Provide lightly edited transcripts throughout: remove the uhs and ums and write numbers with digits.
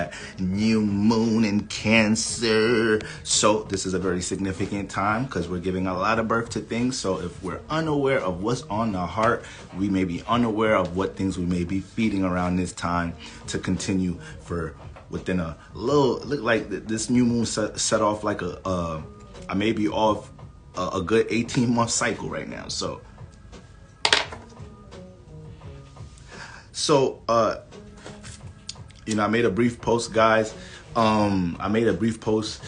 that new moon in Cancer. So this is a very significant time because we're giving a lot of birth to things. So if we're unaware of what's on the heart, we may be unaware of what things we may be feeding around this time to continue for within a little, look like this new moon set off like I may be off a good 18-month cycle right now. So you know, I made a brief post, guys. I made a brief post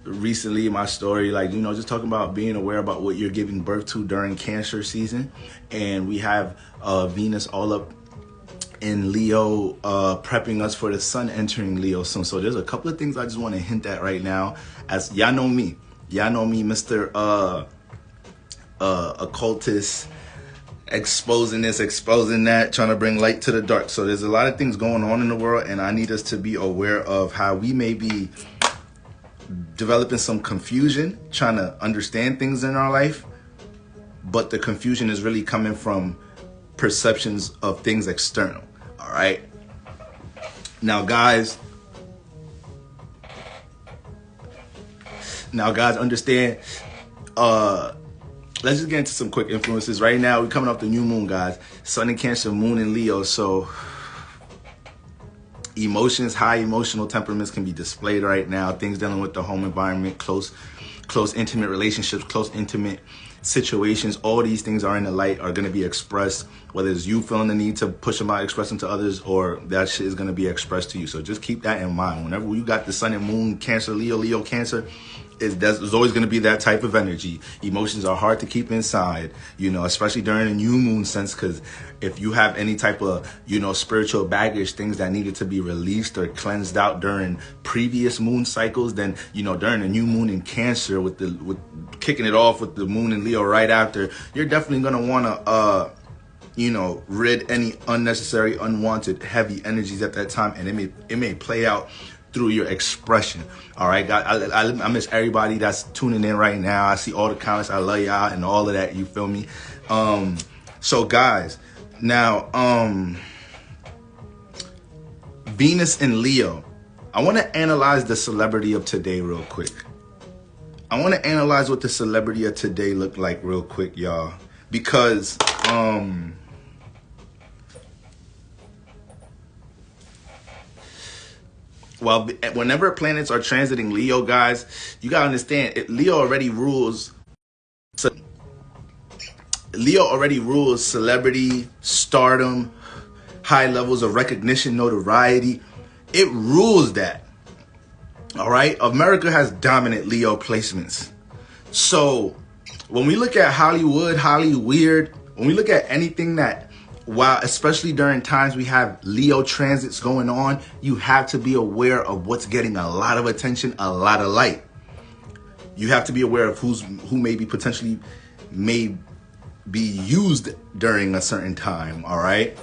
recently in my story, like, you know, just talking about being aware about what you're giving birth to during Cancer season. And we have Venus all up in Leo, prepping us for the sun entering Leo soon. So there's a couple of things I just want to hint at right now. As y'all know me, Mr. Occultist, exposing this, exposing that, trying to bring light to the dark. So there's a lot of things going on in the world, and I need us to be aware of how we may be developing some confusion, trying to understand things in our life, but the confusion is really coming from perceptions of things external. All right. Now, guys, understand, let's just get into some quick influences. Right now, we're coming off the new moon, guys. Sun in Cancer, moon in Leo. So emotions, high emotional temperaments can be displayed right now. Things dealing with the home environment, close intimate relationships, close intimate situations. All these things are in the light, are going to be expressed, whether it's you feeling the need to push them out, express them to others, or that shit is going to be expressed to you. So just keep that in mind. Whenever you got the sun and moon, Cancer, Leo, Cancer, there's always going to be that type of energy. Emotions are hard to keep inside, you know, especially during a new moon sense, because if you have any type of, you know, spiritual baggage, things that needed to be released or cleansed out during previous moon cycles, then, you know, during a new moon in Cancer, with kicking it off with the moon in Leo right after, you're definitely going to want to you know, rid any unnecessary, unwanted, heavy energies at that time, and it may play out through your expression. All right, guys, I miss everybody that's tuning in right now. I see all the comments. I love y'all and all of that. You feel me? So, guys, now, Venus in Leo. I want to analyze the celebrity of today real quick. I want to analyze what the celebrity of today look like real quick, y'all, because well, whenever planets are transiting Leo, guys, you gotta understand, Leo already rules celebrity, stardom, high levels of recognition, notoriety. It rules that. All right, America has dominant Leo placements. So when we look at Hollywood, Hollyweird, when we look at anything that, while especially during times we have Leo transits going on, you have to be aware of what's getting a lot of attention, a lot of light. You have to be aware of who may be potentially may be used during a certain time. All right.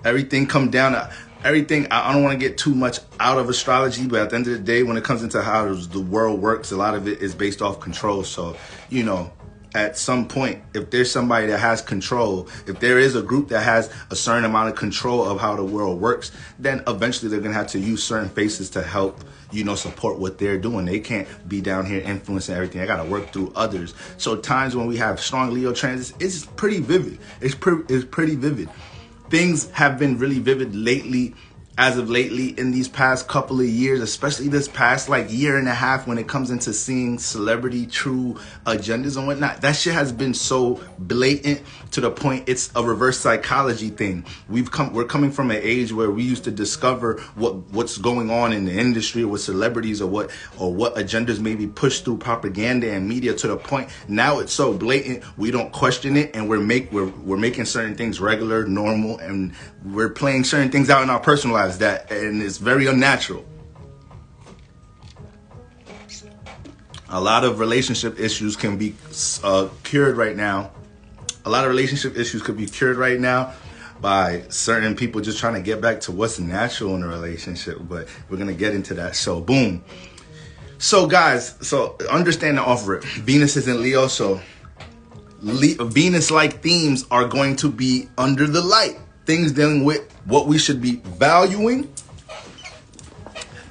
Everything come down to everything. I don't want to get too much out of astrology, but at the end of the day, when it comes into how the world works, a lot of it is based off control. So, you know, at some point, if there's somebody that has control, if there is a group that has a certain amount of control of how the world works, then eventually they're going to have to use certain faces to help, you know, support what they're doing. They can't be down here influencing everything. I got to work through others. So times when we have strong Leo transits, it's pretty vivid. It's pretty vivid. Things have been really vivid lately, as of lately, in these past couple of years, especially this past like year and a half, when it comes into seeing celebrity true agendas and whatnot. That shit has been so blatant to the point it's a reverse psychology thing. We're coming from an age where we used to discover what's going on in the industry with celebrities or what agendas may be pushed through propaganda and media, to the point now it's so blatant we don't question it, and we're making certain things regular, normal, and we're playing certain things out in our personal lives and it's very unnatural. A lot of relationship issues can be cured right now. A lot of relationship issues could be cured right now by certain people just trying to get back to what's natural in a relationship. But we're going to get into that. So, boom. So, guys, so understand the offer. Venus is in Leo, so Venus-like themes are going to be under the light. things dealing with what we should be valuing,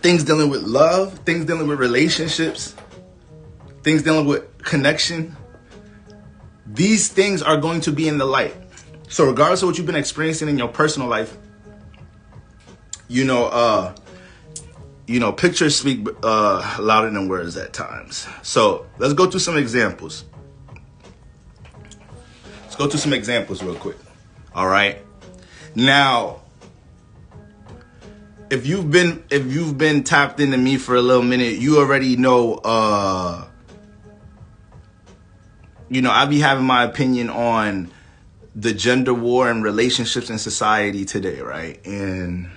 things dealing with love, things dealing with relationships, things dealing with connection. These things are going to be in the light. So regardless of what you've been experiencing in your personal life, pictures speak louder than words at times. So let's go through some examples. Let's go through some examples real quick. All right. Now, if you've been tapped into me for a little minute, you already know. I be having my opinion on the gender war and relationships in society today, right? And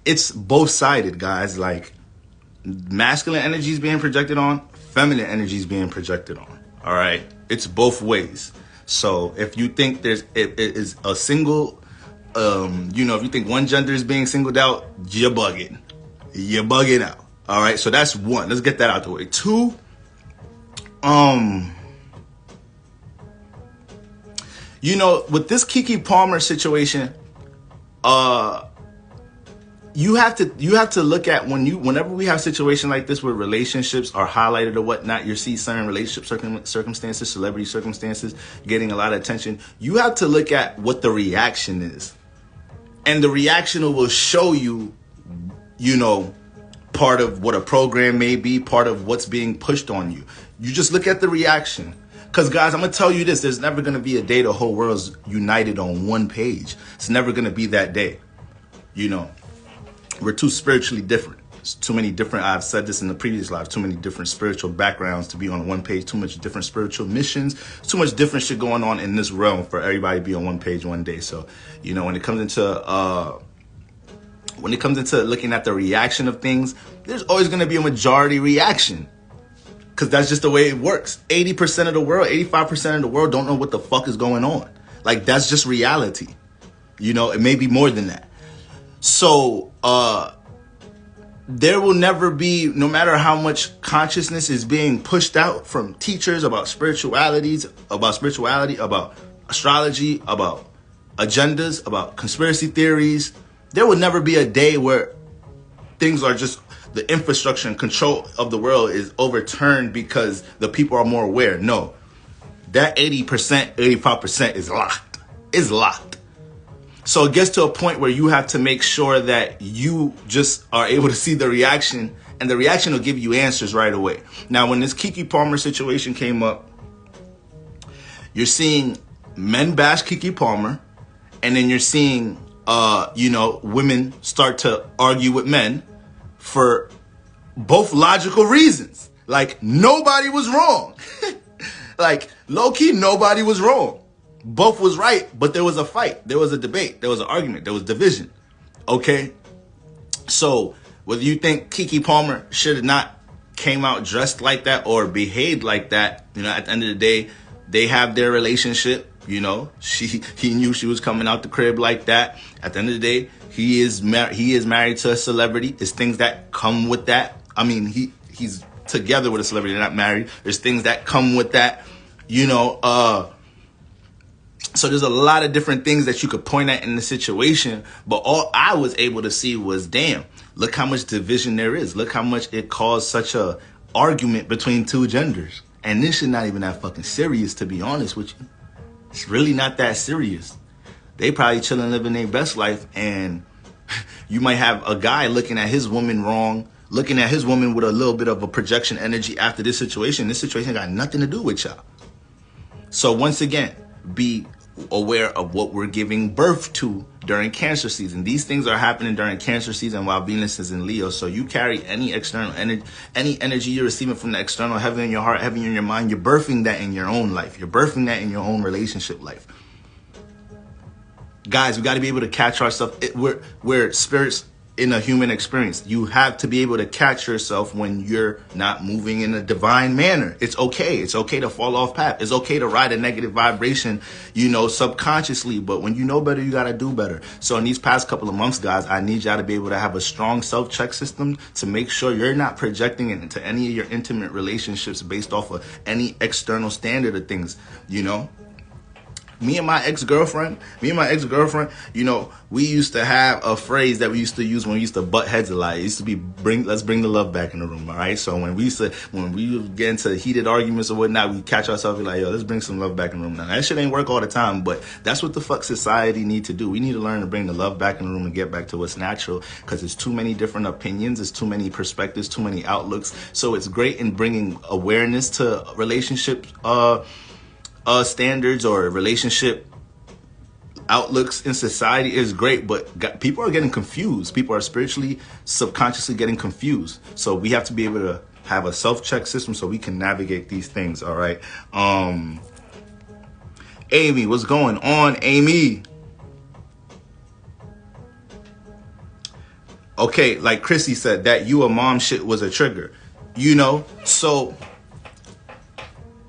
it's both sided, guys. Like, masculine energy is being projected on, feminine energy is being projected on. All right, it's both ways. So if you think it is a single, if you think one gender is being singled out, you're bugging. You're bugging out. All right, so that's one. Let's get that out the way. Two, with this Keke Palmer situation, you have to look at whenever we have situations like this where relationships are highlighted or whatnot, you see certain relationship circumstances, celebrity circumstances getting a lot of attention. You have to look at what the reaction is, and the reaction will show you, part of what a program may be, part of what's being pushed on you. You just look at the reaction. Because, guys, I'm going to tell you this. There's never going to be a day the whole world's united on one page. It's never going to be that day. We're too spiritually different. It's too many different, I've said this in the previous live, too many different spiritual backgrounds to be on one page, too much different spiritual missions, too much different shit going on in this realm for everybody to be on one page one day. So, when it comes into looking at the reaction of things, there's always going to be a majority reaction. Because that's just the way it works. 80% of the world, 85% of the world don't know what the fuck is going on. Like, that's just reality. It may be more than that. So, there will never be, no matter how much consciousness is being pushed out from teachers about spirituality, about astrology, about agendas, about conspiracy theories, there will never be a day where things are just, the infrastructure and control of the world is overturned because the people are more aware. No, that 80%, 85% is locked. It's locked. So it gets to a point where you have to make sure that you just are able to see the reaction, and the reaction will give you answers right away. Now, when this Keke Palmer situation came up, you're seeing men bash Keke Palmer, and then you're seeing, women start to argue with men for both logical reasons. Like, nobody was wrong. Like, low-key, nobody was wrong. Both was right, but there was a fight. There was a debate. There was an argument. There was division. Okay? So, whether you think Keke Palmer should have not came out dressed like that or behaved like that, at the end of the day, they have their relationship. He knew she was coming out the crib like that. At the end of the day, he is married to a celebrity. There's things that come with that. I mean, he's together with a celebrity. They're not married. There's things that come with that. So there's a lot of different things that you could point at in the situation. But all I was able to see was, damn, look how much division there is. Look how much it caused such a argument between two genders. And this is not even that fucking serious, to be honest with you. It's really not that serious. They probably chilling, living their best life, and you might have a guy looking at his woman wrong, looking at his woman with a little bit of a projection energy after this situation. This situation got nothing to do with y'all. So once again, be aware of what we're giving birth to during Cancer season. These things are happening during Cancer season while Venus is in Leo. So you carry any external energy, any energy you're receiving from the external, heavy in your heart, heavy in your mind. You're birthing that in your own life. You're birthing that in your own relationship life. Guys, we got to be able to catch ourselves. We're spirits in a human experience. You have to be able to catch yourself when you're not moving in a divine manner. It's okay. It's okay to fall off path. It's okay to ride a negative vibration, subconsciously. But when you know better, you got to do better. So in these past couple of months, guys, I need y'all to be able to have a strong self-check system to make sure you're not projecting it into any of your intimate relationships based off of any external standard of things, me and my ex-girlfriend, you know, we used to have a phrase that we used to use when we used to butt heads a lot. It used to be let's bring the love back in the room, all right? So when we would get into heated arguments or whatnot, we catch ourselves and be like, yo, let's bring some love back in the room. Now that shit ain't work all the time, but that's what the fuck society need to do. We need to learn to bring the love back in the room and get back to what's natural, because there's too many different opinions, there's too many perspectives, too many outlooks. So it's great in bringing awareness to relationship standards or relationship outlooks in society is great, but people are getting confused. People are spiritually, subconsciously getting confused. So we have to be able to have a self-check system so we can navigate these things, all right? Amy, what's going on, Amy? Okay, like Chrissy said, that you a mom shit was a trigger. You know, so,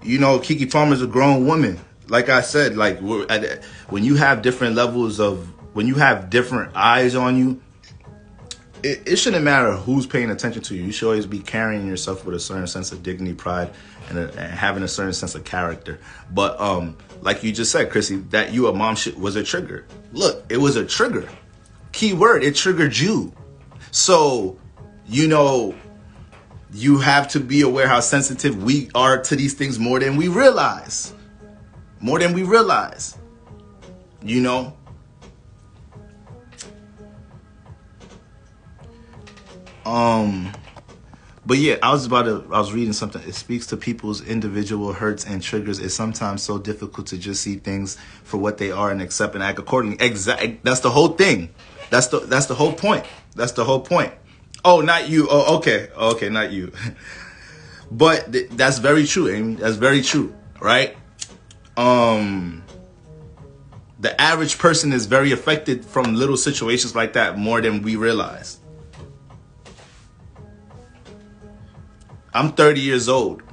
you know, Keke Palmer's a grown woman. Like I said, like when you have different levels of, when you have different eyes on you, it shouldn't matter who's paying attention to you. You should always be carrying yourself with a certain sense of dignity, pride, and having a certain sense of character. But like you just said, Chrissy, that you a mom shit was a trigger. Look, it was a trigger. Key word, it triggered you. So, you know, you have to be aware how sensitive we are to these things more than we realize. More than we realize. You know? But yeah, I was reading something. It speaks to people's individual hurts and triggers. It's sometimes so difficult to just see things for what they are and accept and act accordingly. That's the whole thing. That's the whole point. That's the whole point. Oh, not you. Oh, okay. Okay, not you. But that's very true, Amy. That's very true, right? The average person is very affected from little situations like that more than we realize. I'm 30 years old.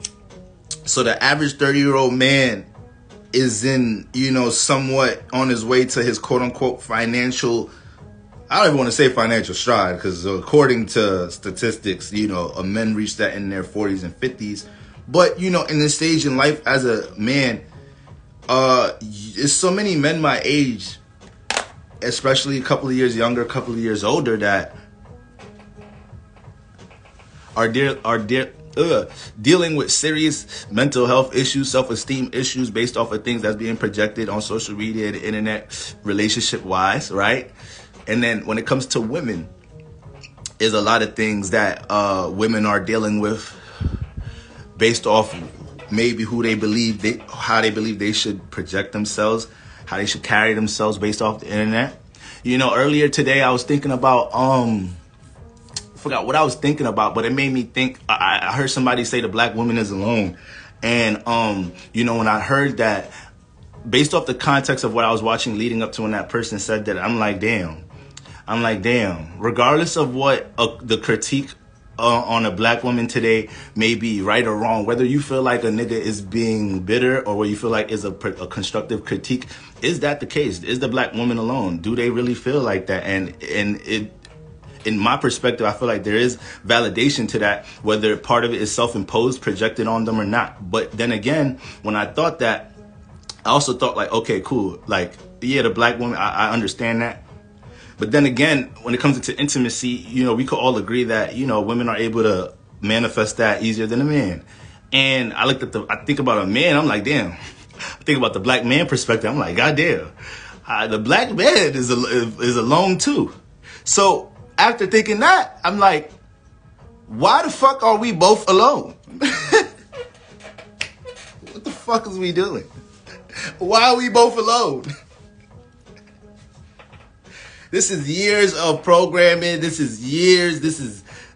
So the average 30-year-old man is in, you know, somewhat on his way to his quote unquote financial, I don't even want to say financial stride, because according to statistics, you know, men reach that in their 40s and 50s. But, you know, in this stage in life as a man, there's so many men my age, especially a couple of years younger, a couple of years older, that are dealing with serious mental health issues, self-esteem issues based off of things that's being projected on social media, the internet, relationship-wise, right? And then when it comes to women, there's a lot of things that women are dealing with based off maybe who they believe, how they believe they should project themselves, how they should carry themselves based off the internet. You know, earlier today I was thinking about, I forgot what I was thinking about, but it made me think. I heard somebody say the black woman is alone. And, you know, when I heard that, based off the context of what I was watching leading up to when that person said that, I'm like, damn, regardless of what the critique on a black woman today may be, right or wrong, whether you feel like a nigga is being bitter or whether you feel like is a constructive critique, is that the case? Is the black woman alone? Do they really feel like that? And it, in my perspective, I feel like there is validation to that, whether part of it is self-imposed, projected on them or not. But then again, when I thought that, I also thought like, okay, cool. Like, yeah, the black woman, I understand that. But then again, when it comes into intimacy, you know, we could all agree that, you know, women are able to manifest that easier than a man. And I think about a man, I'm like, damn. I think about the black man perspective, I'm like, goddamn. The black man is alone too. So after thinking that, I'm like, why the fuck are we both alone? What the fuck is we doing? Why are we both alone? This is years of programming. This is years.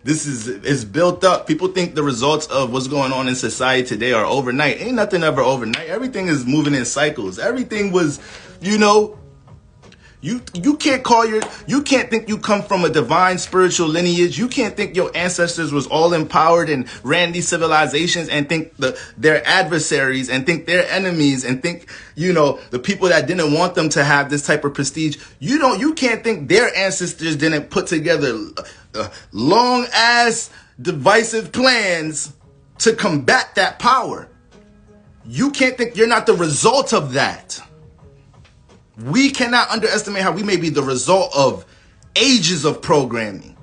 It's built up. People think the results of what's going on in society today are overnight. Ain't nothing ever overnight. Everything is moving in cycles. Everything was, you know, you can't think you come from a divine spiritual lineage. You can't think your ancestors was all empowered and ran these civilizations and think their adversaries and think their enemies and think, you know, the people that didn't want them to have this type of prestige. You can't think their ancestors didn't put together long ass divisive plans to combat that power. You can't think you're not the result of that. We cannot underestimate how we may be the result of ages of programming.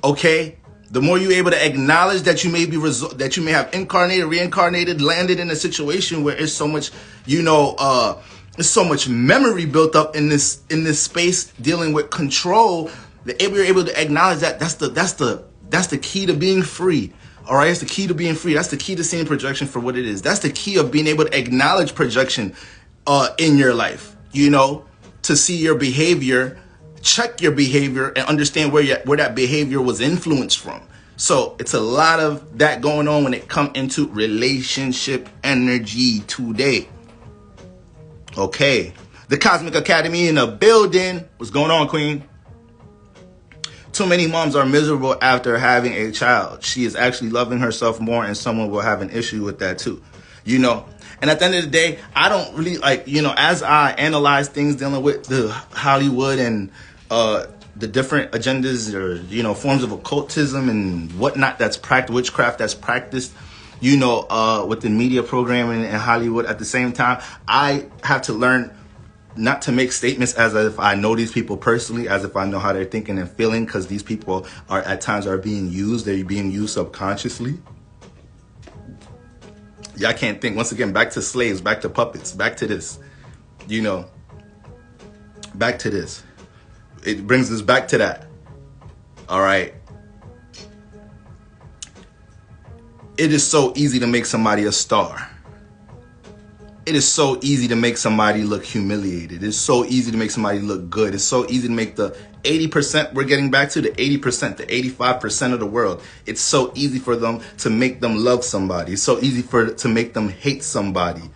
Okay? The more you're able to acknowledge that you may be that you may have incarnated, reincarnated, landed in a situation where it's so much, there's so much memory built up in this space dealing with control. You're able to acknowledge that that's the key to being free. All right, it's the key to being free. That's the key to seeing projection for what it is. That's the key of being able to acknowledge projection in your life. To see your behavior, check your behavior, and understand where that behavior was influenced from. So it's a lot of that going on when it comes into relationship energy today. Okay, the Cosmic Academy in the building. What's going on, Queen? Too many moms are miserable after having a child. She is actually loving herself more, and someone will have an issue with that too. And at the end of the day, I don't really as I analyze things dealing with the Hollywood and the different agendas or, forms of occultism and whatnot that's practiced, witchcraft that's practiced, within media programming and Hollywood. At the same time, I have to learn not to make statements as if I know these people personally, as if I know how they're thinking and feeling, because these people are at times being used. They're being used subconsciously. Y'all can't think. Once again, back to slaves, back to puppets, back to this, back to this. It brings us back to that. All right. It is so easy to make somebody a star. It is so easy to make somebody look humiliated. It's so easy to make somebody look good. It's so easy to make the 80%, we're getting back to the 80%, the 85% of the world. It's so easy for them to make them love somebody. It's so easy to make them hate somebody.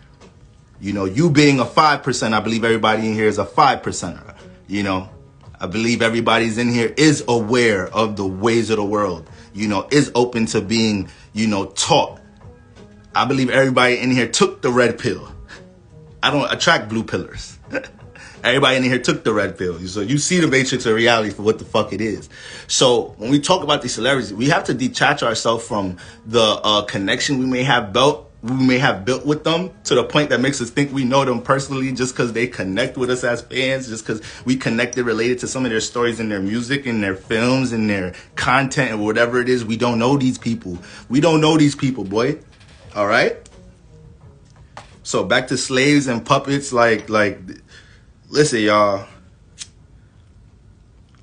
You being a 5%, I believe everybody in here is a 5%er. I believe everybody's in here is aware of the ways of the world, is open to being, taught. I believe everybody in here took the red pill. I don't attract blue pillars. Everybody in here took the red pill. So you see the matrix of reality for what the fuck it is. So when we talk about these celebrities, we have to detach ourselves from the connection we may have built with them to the point that makes us think we know them personally just because they connect with us as fans, just because we connected related to some of their stories and their music and their films and their content and whatever it is. We don't know these people. We don't know these people, boy. All right? So back to slaves and puppets, listen, y'all.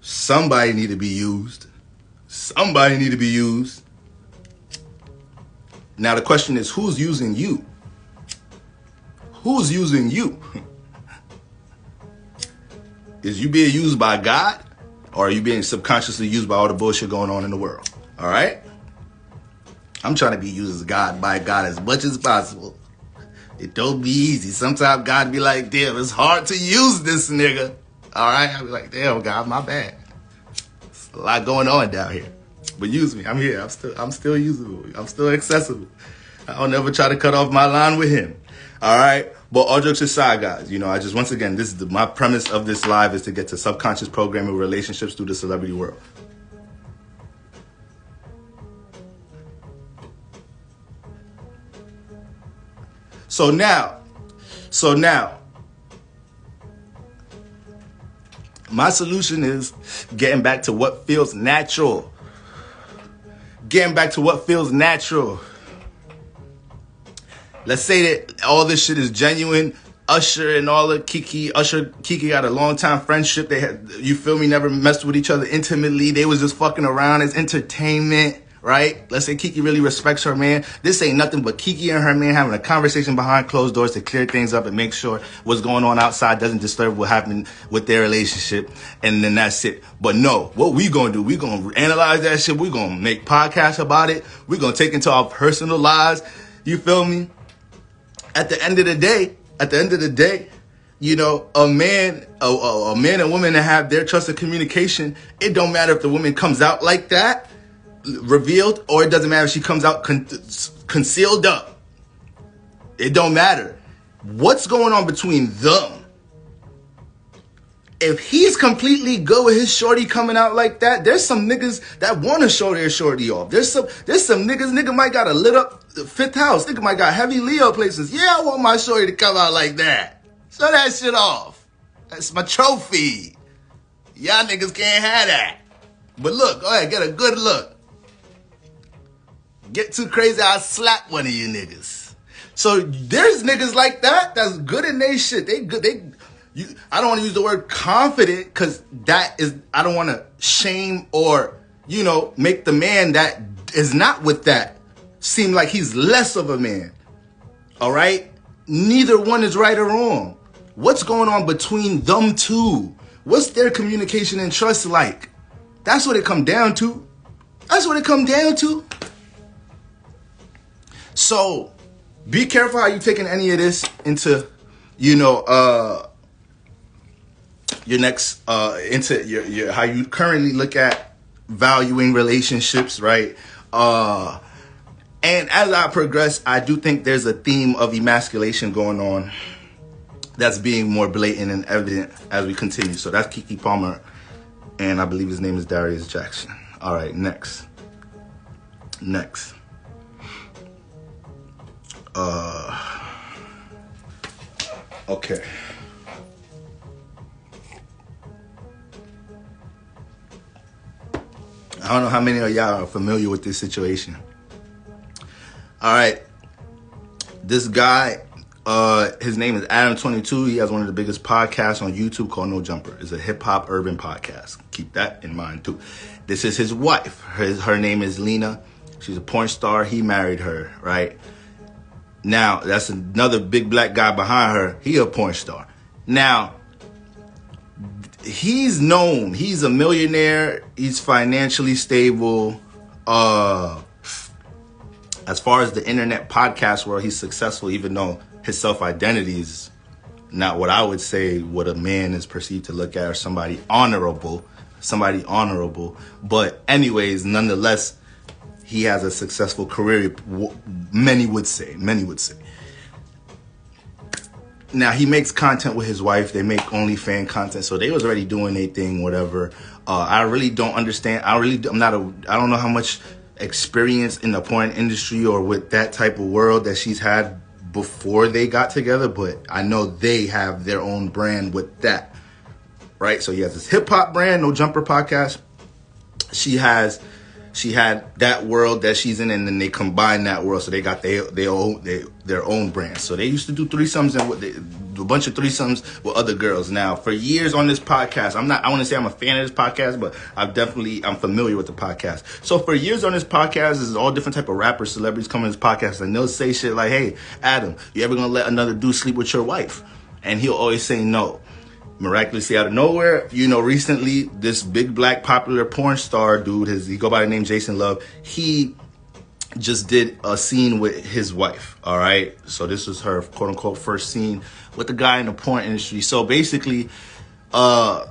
Somebody need to be used. Somebody need to be used. Now the question is, who's using you? Who's using you? Is you being used by God, or are you being subconsciously used by all the bullshit going on in the world? All right? I'm trying to be used by God as much as possible. It don't be easy. Sometimes God be like, damn, it's hard to use this nigga. All right? I'll be like, damn, God, my bad. There's a lot going on down here. But use me. I'm here. I'm still usable. I'm still accessible. I'll never try to cut off my line with him. All right? But all jokes aside, guys, once again, this is my premise of this live is to get to subconscious programming relationships through the celebrity world. So now, my solution is getting back to what feels natural. Getting back to what feels natural. Let's say that all this shit is genuine. Usher and all of Kiki got a long time friendship. They had, never messed with each other intimately. They was just fucking around as entertainment. Right? Let's say Kiki really respects her man. This ain't nothing but Kiki and her man having a conversation behind closed doors to clear things up and make sure what's going on outside doesn't disturb what happened with their relationship. And then that's it. But no, what we gonna do? We gonna analyze that shit. We gonna make podcasts about it. We gonna take into our personal lives. You feel me? At the end of the day, a man and woman that have their trust and communication, it don't matter if the woman comes out like that, revealed, or it doesn't matter if she comes out concealed up. It don't matter. What's going on between them? If he's completely good with his shorty coming out like that, there's some niggas that want to show their shorty off. There's some nigga might got a lit up fifth house. Nigga might got heavy Leo places. Yeah, I want my shorty to come out like that. Show that shit off. That's my trophy. Y'all niggas can't have that. But look, go ahead, get a good look. Get too crazy, I'll slap one of you niggas. So there's niggas like that that's good in their shit. They good. I don't want to use the word confident because that is, I don't want to shame or, make the man that is not with that seem like he's less of a man. All right? Neither one is right or wrong. What's going on between them two? What's their communication and trust like? That's what it come down to. That's what it come down to. So be careful how you taking any of this into, your next, into your how you currently look at valuing relationships, right? And as I progress, I do think there's a theme of emasculation going on that's being more blatant and evident as we continue. So that's Kiki Palmer, and I believe his name is Darius Jackson. All right, next. Okay. I don't know how many of y'all are familiar with this situation. All right. This guy, his name is Adam22. He has one of the biggest podcasts on YouTube called No Jumper. It's a hip-hop urban podcast. Keep that in mind, too. This is his wife. Her name is Lena. She's a porn star. He married her, right? Now, that's another big black guy behind her. He a porn star. Now, he's known. He's a millionaire. He's financially stable. As far as the internet podcast world, he's successful, even though his self-identity is not what I would say what a man is perceived to look at, or somebody honorable. But anyways, nonetheless, he has a successful career, many would say. Now, he makes content with his wife. They make OnlyFans content. So they was already doing their thing, whatever. I really don't understand. I don't know how much experience in the porn industry or with that type of world that she's had before they got together. But I know they have their own brand with that. Right? So he has this hip hop brand, No Jumper podcast. She had that world that she's in, and then they combine that world, so they got their own brand. So they used to do threesomes and a bunch of threesomes with other girls. Now, for years on this podcast, I want to say I'm a fan of this podcast, but I'm familiar with the podcast. So for years on this podcast, there's all different type of rappers, celebrities come on this podcast, and they'll say shit like, "Hey, Adam, you ever gonna let another dude sleep with your wife?" And he'll always say no. Miraculously out of nowhere, recently this big black popular porn star dude, he go by the name Jason Love, he just did a scene with his wife. All right, so this was her quote unquote first scene with the guy in the porn industry. So basically, the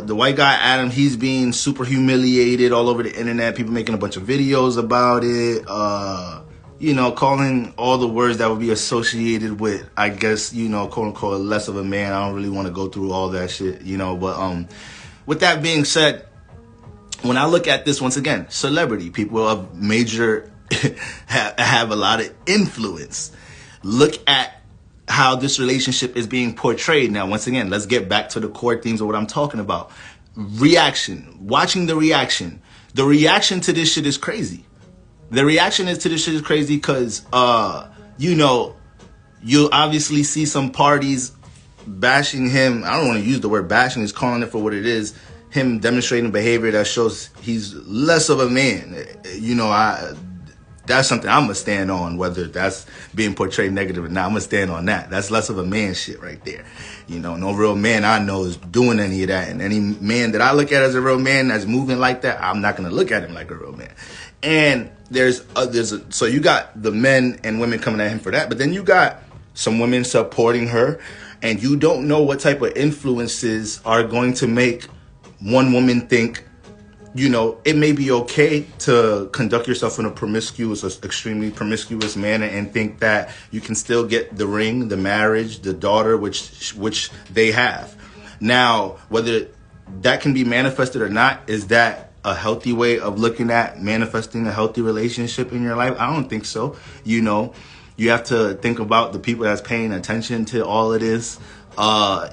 white guy Adam, he's being super humiliated all over the internet. People making a bunch of videos about it. Calling all the words that would be associated with, I guess, quote unquote, less of a man. I don't really want to go through all that shit, but with that being said, when I look at this, once again, celebrity, people of major, have a lot of influence. Look at how this relationship is being portrayed. Now, once again, let's get back to the core themes of what I'm talking about. Reaction, watching the reaction. The reaction to this shit is crazy. The reaction to this shit is crazy because, you'll obviously see some parties bashing him. I don't want to use the word bashing. He's calling it for what it is. Him demonstrating behavior that shows he's less of a man. That's something I'm going to stand on, whether that's being portrayed negative or not. I'm going to stand on that. That's less of a man shit right there. No real man I know is doing any of that. And any man that I look at as a real man that's moving like that, I'm not going to look at him like a real man. And so you got the men and women coming at him for that, but then you got some women supporting her, and you don't know what type of influences are going to make one woman think, it may be okay to conduct yourself in a extremely promiscuous manner and think that you can still get the ring, the marriage, the daughter, which they have. Now, whether that can be manifested or not, is that a healthy way of looking at manifesting a healthy relationship in your life? I don't think so. You have to think about the people that's paying attention to all of this.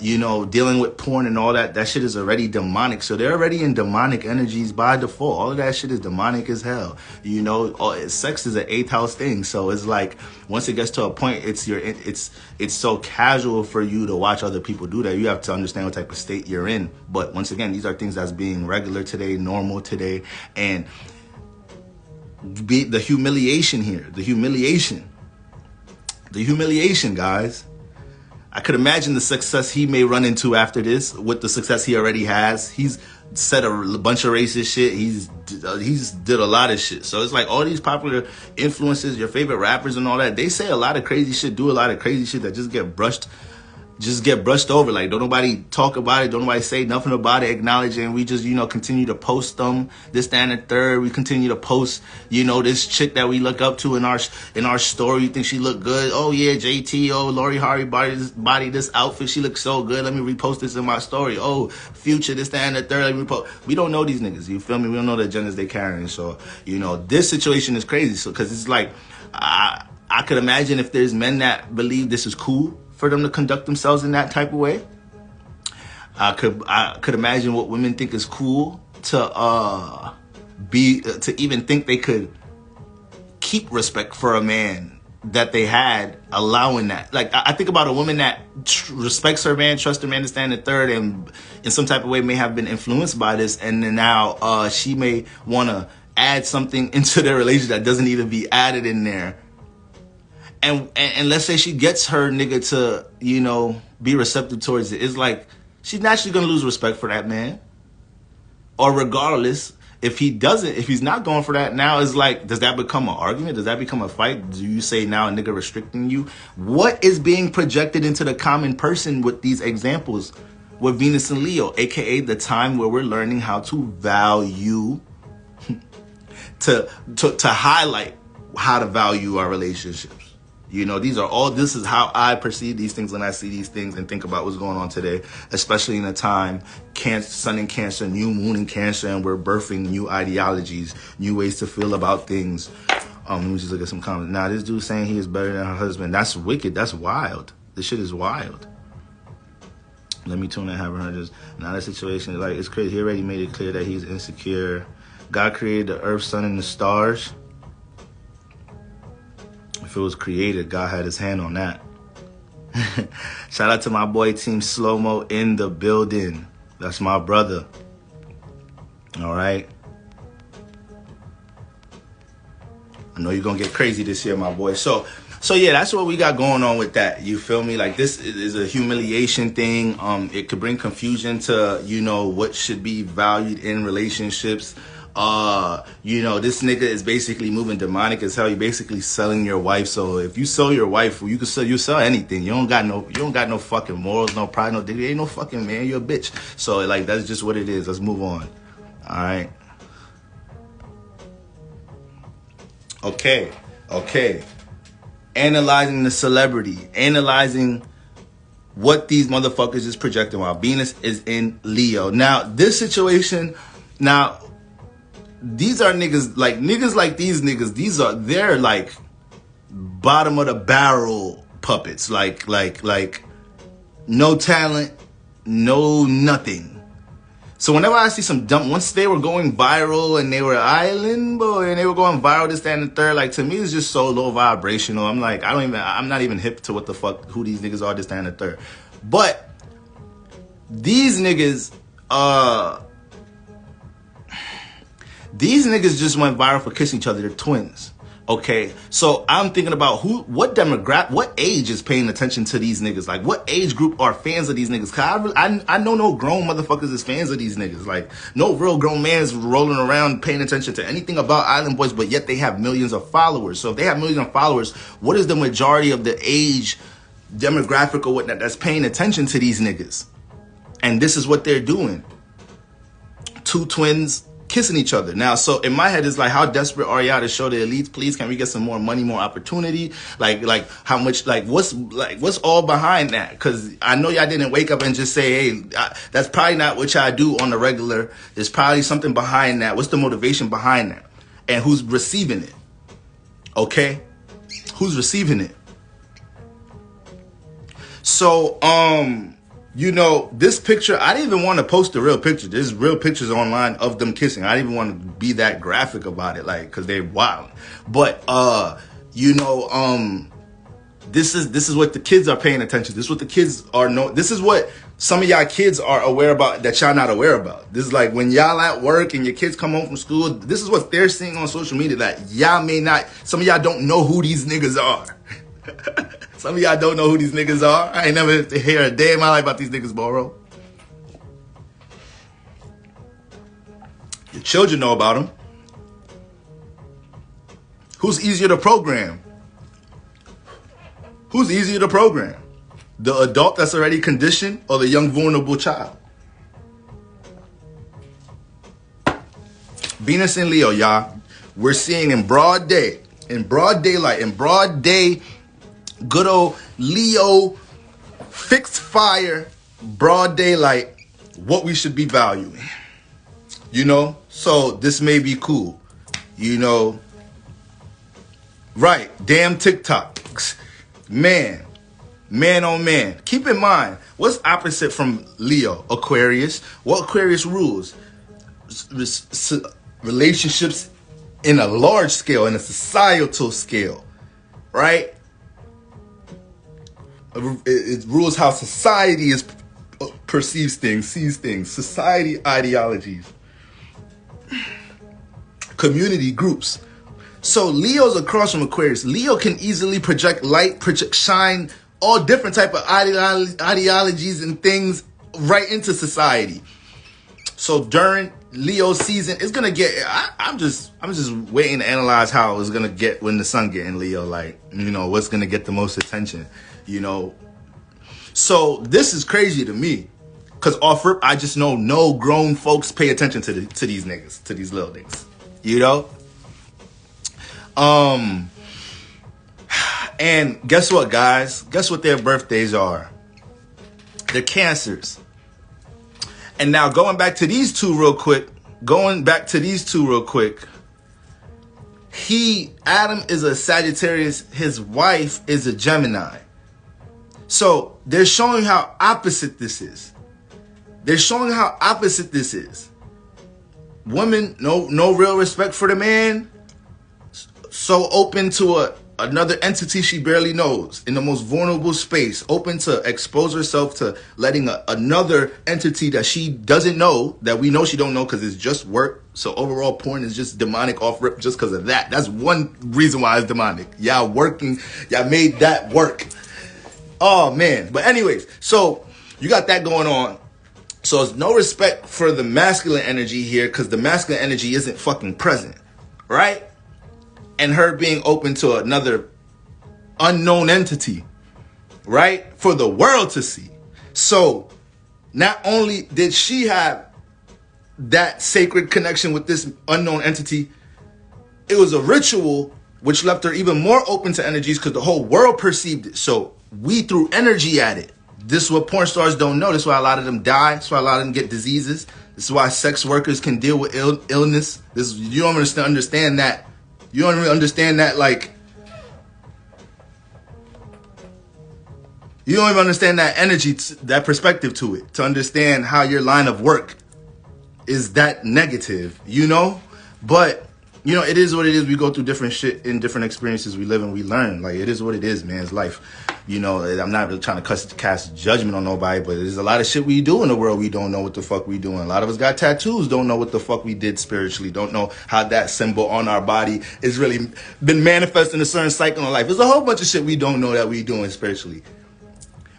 you know, dealing with porn and all that. That shit is already demonic. So they're already in demonic energies by default. All of that shit is demonic as hell. You know, sex is an 8th house thing. So it's like, once it gets to a point, it's so casual for you to watch other people do that. You have to understand what type of state you're in. But once again, these are things that's being regular today, normal today. And the humiliation here, the humiliation, guys. I could imagine the success he may run into after this with the success he already has. He's said a bunch of racist shit. He's did a lot of shit. So it's like all these popular influencers, your favorite rappers and all that, they say a lot of crazy shit, do a lot of crazy shit that just get brushed over. Like, don't nobody talk about it, don't nobody say nothing about it, acknowledge it, and we just, you know, continue to post them, this, that, and the third. We continue to post, you know, this chick that we look up to in our story. You think she look good? Oh yeah, JT. Oh, Lori Harvey body this outfit, she looks so good, let me repost this in my story. Oh, Future, this, that, and the third, let me repost. We don't know these niggas, you feel me? We don't know the agendas they carrying. So, you know, this situation is crazy. So, because it's like, I could imagine if there's men that believe this is cool for them to conduct themselves in that type of way. I could imagine what women think is cool to even think they could keep respect for a man that they had, allowing that. Like, I think about a woman that respects her man, trusts her man to stand the third, and in some type of way may have been influenced by this, and then now she may want to add something into their relationship that doesn't need to be added in there. And let's say she gets her nigga to, you know, be receptive towards it. It's like, she's naturally going to lose respect for that man. Or regardless, if he's not going for that, now it's like, does that become an argument? Does that become a fight? Do you say now a nigga restricting you? What is being projected into the common person with these examples with Venus and Leo, aka the time where we're learning how to value, to highlight how to value our relationships. You know, this is how I perceive these things when I see these things and think about what's going on today, especially in a time, Sun in Cancer, new moon in Cancer, and we're birthing new ideologies, new ways to feel about things. Let me just look at some comments. Now, this dude saying he is better than her husband. That's wicked. That's wild. This shit is wild. Let me tune in having her just, now that situation is like, it's crazy. He already made it clear that he's insecure. God created the earth, sun, and the stars. If it was created, God had his hand on that. Shout out to my boy Team Slow-Mo in the building. That's my brother. All right. I know you're going to get crazy this year, my boy. So yeah, that's what we got going on with that. You feel me? Like, this is a humiliation thing. It could bring confusion to, you know, what should be valued in relationships. You know, this nigga is basically moving demonic as hell. You're basically selling your wife. So if you sell your wife, you sell anything. You don't got no fucking morals, no pride, no dignity. Ain't no fucking man. You're a bitch. So like, that's just what it is. Let's move on. All right. Okay. Analyzing the celebrity, analyzing what these motherfuckers is projecting while Venus is in Leo. Now, this situation, these are niggas like these niggas. They're like bottom of the barrel puppets. Like no talent, no nothing. So whenever I see some dumb, once they were going viral and they were island boy and they were going viral, this, that, and the third, like, to me it's just so low vibrational. I'm like, I'm not even hip to what the fuck, who these niggas are, this, that, and the third. But these niggas just went viral for kissing each other. They're twins. Okay, so I'm thinking about what demographic, what age is paying attention to these niggas? Like, what age group are fans of these niggas? Cause I know no grown motherfuckers is fans of these niggas. Like, no real grown man's rolling around paying attention to anything about Island Boys, but yet they have millions of followers. So if they have millions of followers, what is the majority of the age demographic or whatnot that's paying attention to these niggas? And this is what they're doing. Two twins kissing each other. Now, so in my head, it's like, how desperate are y'all to show the elites? Please, can we get some more money, more opportunity? Like how much, what's all behind that? Because I know y'all didn't wake up and just say, hey, that's probably not what y'all do on the regular. There's probably something behind that. What's the motivation behind that? And who's receiving it? Okay? Who's receiving it? So, you know, this picture, I didn't even want to post the real picture. There's real pictures online of them kissing. I didn't even want to be that graphic about it, like, cause they're wild. But, you know, this is what the kids are paying attention to. This is what the kids are this is what some of y'all kids are aware about that y'all not aware about. This is like when y'all at work and your kids come home from school, this is what they're seeing on social media that y'all may not, some of y'all don't know who these niggas are. Some of y'all don't know who these niggas are. I ain't never hear a day in my life about these niggas, bro. Your children know about them. Who's easier to program? Who's easier to program? The adult that's already conditioned or the young vulnerable child? Venus and Leo, y'all. We're seeing in broad day, in broad daylight, in broad day, good old Leo, fixed fire, broad daylight, what we should be valuing. You know? So this may be cool. You know? Right. Damn TikTok. Man on man. Keep in mind, what's opposite from Leo? Aquarius. What Aquarius rules? Relationships in a large scale, in a societal scale, right? It rules how society perceives things, sees things, society ideologies, community groups. So Leo's across from Aquarius. Leo can easily project light, project shine, all different type of ideologies and things right into society. So during Leo season, it's gonna get. I'm just waiting to analyze how it's gonna get when the sun get in Leo. Like, you know, what's gonna get the most attention. You know. So this is crazy to me, cause off rip, I just know no grown folks pay attention to these niggas, to these little niggas. You know. And guess what, guys? Guess what their birthdays are? They're Cancers. And now going back to these two real quick. Adam is a Sagittarius. His wife is a Gemini. So they're showing how opposite this is. Women, no real respect for the man. So open to another entity she barely knows in the most vulnerable space, open to expose herself to letting another entity that she doesn't know, that we know she don't know because it's just work. So overall porn is just demonic off rip just because of that. That's one reason why it's demonic. Y'all made that work. Oh man. But anyways, so you got that going on. So there's no respect for the masculine energy here because the masculine energy isn't fucking present, right? And her being open to another unknown entity, right? For the world to see. So not only did she have that sacred connection with this unknown entity, it was a ritual which left her even more open to energies because the whole world perceived it. So we threw energy at it. This is what porn stars don't know. This is why a lot of them die. This is why a lot of them get diseases. This is why sex workers can deal with illness. You don't understand that. You don't really understand that, like, you don't even understand that energy, that perspective to it, to understand how your line of work is that negative, you know? But, you know, it is what it is. We go through different shit in different experiences. We live and we learn. Like, it is what it is, man. It's life. You know, I'm not really trying to cast judgment on nobody, but there's a lot of shit we do in the world we don't know what the fuck we doing. A lot of us got tattoos, don't know what the fuck we did spiritually, don't know how that symbol on our body is really been manifesting a certain cycle of life. There's a whole bunch of shit we don't know that we doing spiritually.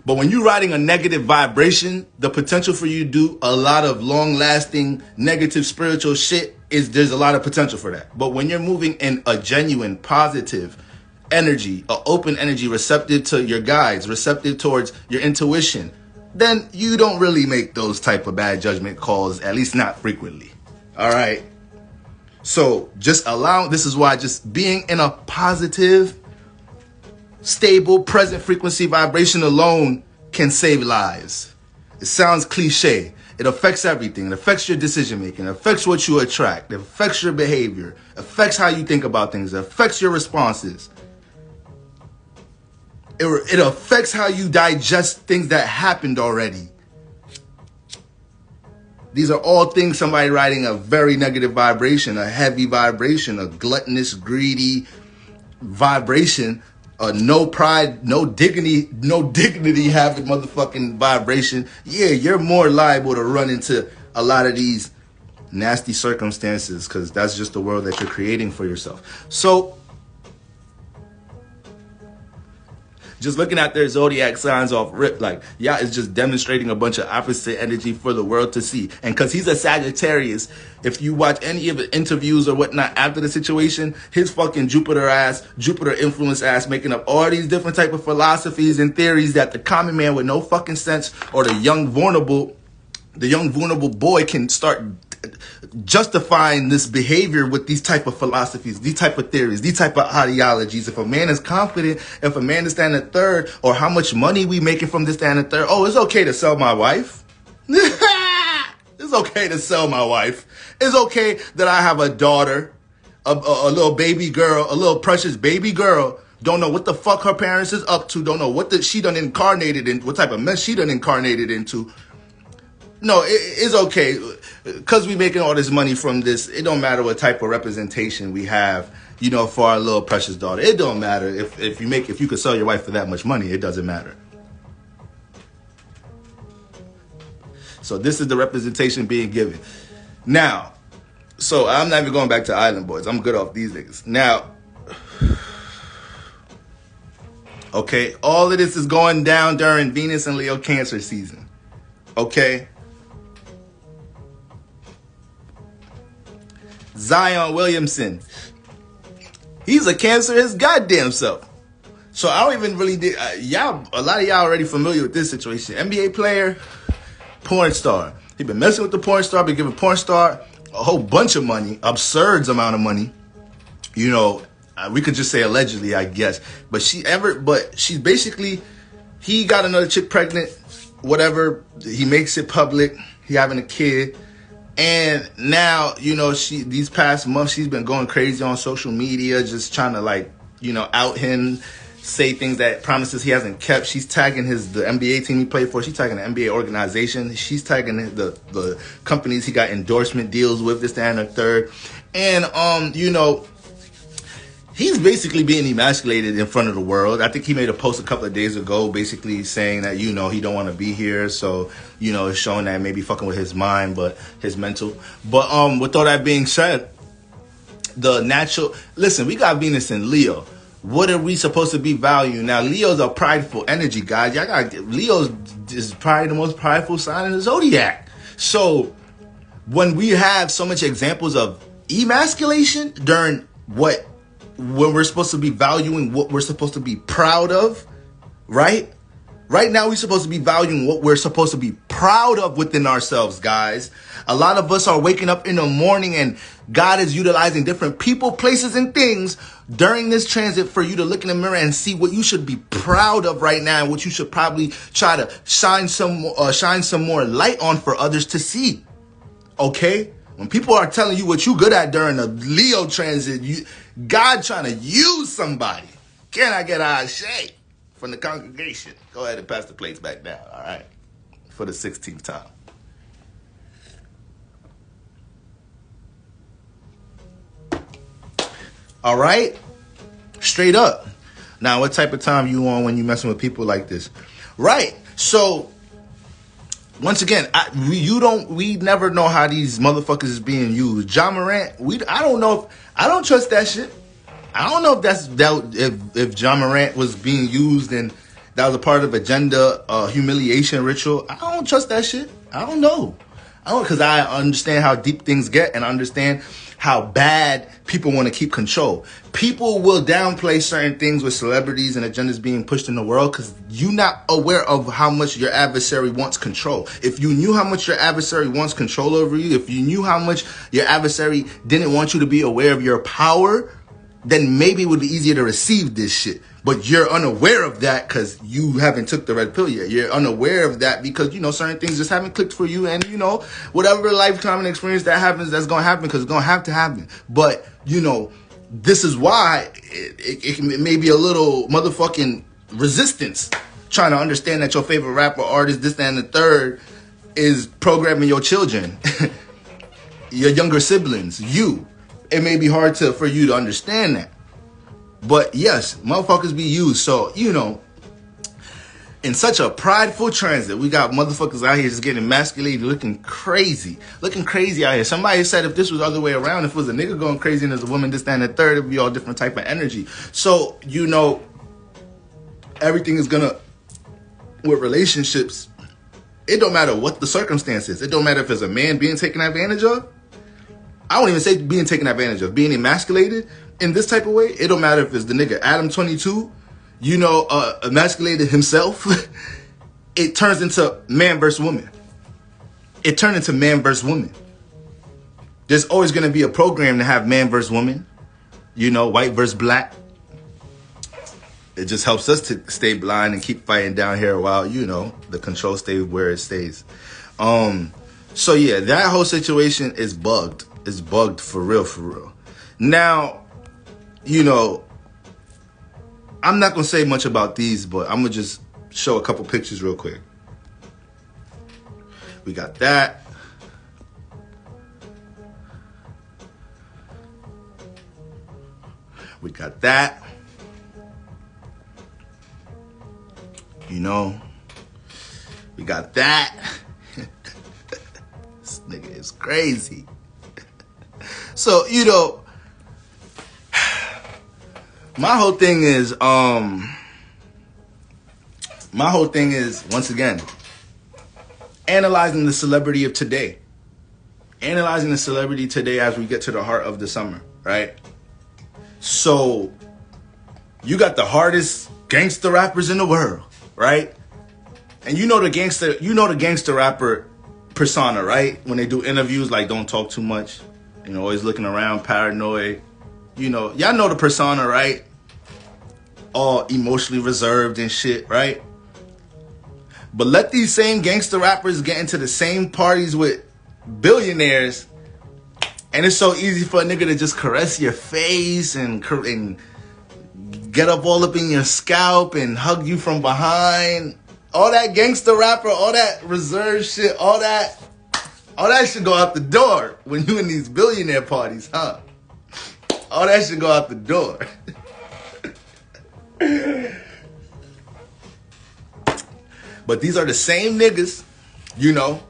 But when you're riding a negative vibration, the potential for you to do a lot of long-lasting negative spiritual shit there's a lot of potential for that. But when you're moving in a genuine, positive energy, an open energy, receptive to your guides, receptive towards your intuition, then you don't really make those type of bad judgment calls, at least not frequently. All right. So this is why just being in a positive, stable, present frequency vibration alone can save lives. It sounds cliche. It affects everything. It affects your decision making. It affects what you attract. It affects your behavior. It affects how you think about things. It affects your responses. It affects how you digest things that happened already. These are all things somebody riding a very negative vibration, a heavy vibration, a gluttonous, greedy vibration, a no pride, no dignity having motherfucking vibration. Yeah, you're more liable to run into a lot of these nasty circumstances because that's just the world that you're creating for yourself. So just looking at their zodiac signs off rip, like, yeah, it's just demonstrating a bunch of opposite energy for the world to see. And because he's a Sagittarius, if you watch any of the interviews or whatnot after the situation, his fucking Jupiter influence ass making up all these different type of philosophies and theories that the common man with no fucking sense or the young vulnerable boy can start justifying this behavior with these type of philosophies, these type of theories, these type of ideologies. If a man is confident, if a man is standing third, or how much money we making from this standing third, oh, it's okay to sell my wife. It's okay to sell my wife. It's okay that I have a daughter, a little baby girl, a little precious baby girl. Don't know what the fuck her parents is up to. Don't know what she done incarnated in, what type of mess she done incarnated into. No, it's okay. Because we making all this money from this, it don't matter what type of representation we have, you know, for our little precious daughter. It don't matter if you could sell your wife for that much money. It doesn't matter. So this is the representation being given. Now, so I'm not even going back to Island Boys. I'm good off these niggas. Now, okay, all of this is going down during Venus and Leo Cancer season. Okay? Zion Williamson, he's a Cancer his goddamn self. So I don't even really a lot of y'all already familiar with this situation. NBA player, porn star. He been messing with the porn star, been giving porn star a whole bunch of money, absurd amount of money. You know, we could just say allegedly, I guess. But she's basically, he got another chick pregnant, whatever. He makes it public. He having a kid. And now, you know, these past months, she's been going crazy on social media, just trying to, like, you know, out him, say things that promises he hasn't kept. She's tagging the NBA team he played for. She's tagging the NBA organization. She's tagging the companies he got endorsement deals with, this, that, and the third. And, you know, he's basically being emasculated in front of the world. I think he made a post a couple of days ago basically saying that, you know, he don't want to be here. So, you know, it's showing that maybe fucking with his mind, but his mental. But with all that being said, listen, we got Venus and Leo. What are we supposed to be valuing? Now, Leo's a prideful energy, guys. Leo's is probably the most prideful sign in the zodiac. So when we have so much examples of emasculation during when we're supposed to be valuing what we're supposed to be proud of, right? Right now, we're supposed to be valuing what we're supposed to be proud of within ourselves, guys. A lot of us are waking up in the morning and God is utilizing different people, places, and things during this transit for you to look in the mirror and see what you should be proud of right now and what you should probably try to shine some more light on for others to see. Okay? When people are telling you what you good at during a Leo transit, God trying to use somebody. Can I get a shake from the congregation? Go ahead and pass the plates back down, all right? For the 16th time. All right? Straight up. Now, what type of time you on when you messing with people like this? Right. So, once again, we never know how these motherfuckers is being used. John Morant, I don't trust that shit. I don't know if John Morant was being used and that was a part of agenda humiliation ritual. I don't trust that shit. I don't know. Because I understand how deep things get and I understand how bad people want to keep control. People will downplay certain things with celebrities and agendas being pushed in the world because you're not aware of how much your adversary wants control. If you knew how much your adversary wants control over you, if you knew how much your adversary didn't want you to be aware of your power, then maybe it would be easier to receive this shit. But you're unaware of that because you haven't took the red pill yet. You're unaware of that because, you know, certain things just haven't clicked for you. And, you know, whatever lifetime and experience that happens, that's going to happen because it's going to have to happen. But, you know, this is why it may be a little motherfucking resistance trying to understand that your favorite rapper, artist, this, that, and the third is programming your children, your younger siblings, you. It may be hard for you to understand that. But yes, motherfuckers be used. So, you know, in such a prideful transit, we got motherfuckers out here just getting emasculated, looking crazy out here. Somebody said if this was the other way around, if it was a nigga going crazy and there's a woman, this, that, and the third, it'd be all different type of energy. So, you know, everything is gonna, with relationships, it don't matter what the circumstances. It don't matter if it's a man being taken advantage of. I won't even say being taken advantage of, being emasculated in this type of way. It don't matter if it's the nigga Adam 22, you know, emasculated himself. It turns into man versus woman. It turned into man versus woman. There's always going to be a program to have man versus woman, you know, white versus black. It just helps us to stay blind and keep fighting down here while, you know, the control stays where it stays. So yeah, that whole situation is bugged. It's bugged for real. Now, you know, I'm not going to say much about these, but I'm going to just show a couple pictures real quick. We got that. We got that. You know, we got that. This nigga is crazy. So, you know, my whole thing is, once again, analyzing the celebrity of today. Analyzing the celebrity today as we get to the heart of the summer, right? So, you got the hardest gangster rappers in the world, right? And you know the gangster rapper persona, right? When they do interviews, like, don't talk too much, you know, always looking around, paranoid. You know, y'all know the persona, right? All emotionally reserved and shit, right? But let these same gangster rappers get into the same parties with billionaires, and it's so easy for a nigga to just caress your face and get up all up in your scalp and hug you from behind. All that gangster rapper, all that reserved shit, all that should go out the door when you in these billionaire parties, huh? All that should go out the door. But these are the same niggas, you know,